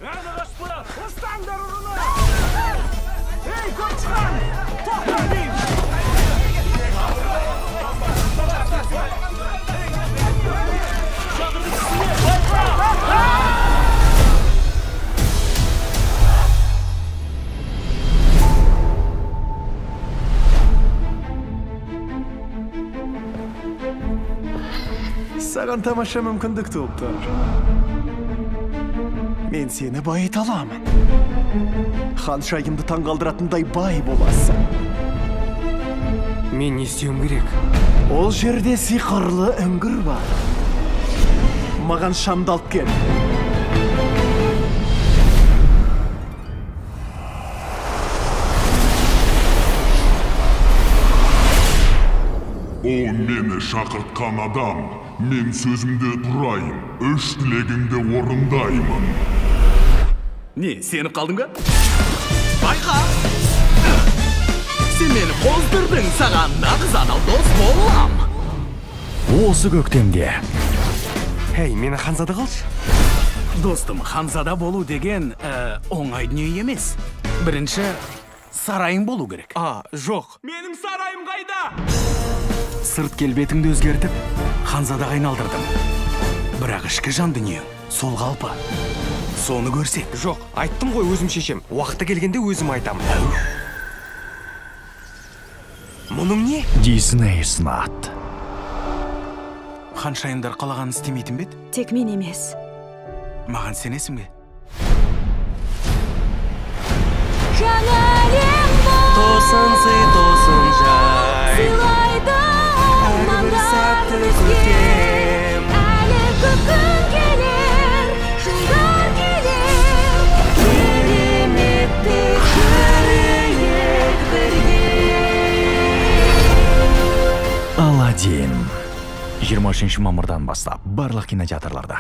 Әні қашпыра, ұстаңдар ұрыны! Ей, көпшіған! Тоқта дейін! Шағырды кісіне! Саған тамаша мүмкіндік туып тұр. Мен сені байыта аламын. Ханшайымды таңғалдыратындай бай боласың. Мен не істеуім керек? Ол жерде сиқырлы үңгір бар. Маған шамды алып кел. О, мені шақыртқан адам, мен сөзімде тұрайын, үш тілегіңді орындаймын. Не, сеніп қалдың ба? Байқа! Сен мені қоздырдың, саған нағыз адал дос болам. Осы көктемде. Хей, мені ханзада қалшы. Достым, ханзада болу деген оңай дүние емес. Бірінші, сарайың болу керек. Жоқ. Менің сарайым қайда? Сырт келбетіңді өзгертіп, Ханзадаға айналдырдым. Бірақ ішкі жан дүние сол қалпы. Соны көрсек. Жоқ, айттым ғой өзім шешем. Уақыты келгенде өзім айтам. Мұның не? Дисней сынат. Ханшайымдар қалағанын істемейтін бет? Тек мен емес. Маған сенесің бе? Жаңа әлем бар. Тосын сый, тосын жай. Сыйлайды армандар өзгем. Әлі көп күн келер, жылдар келер. Кереметті көрейік бірге. Аладдин. 23 мамырдан бастап барлық кинотеатрларда.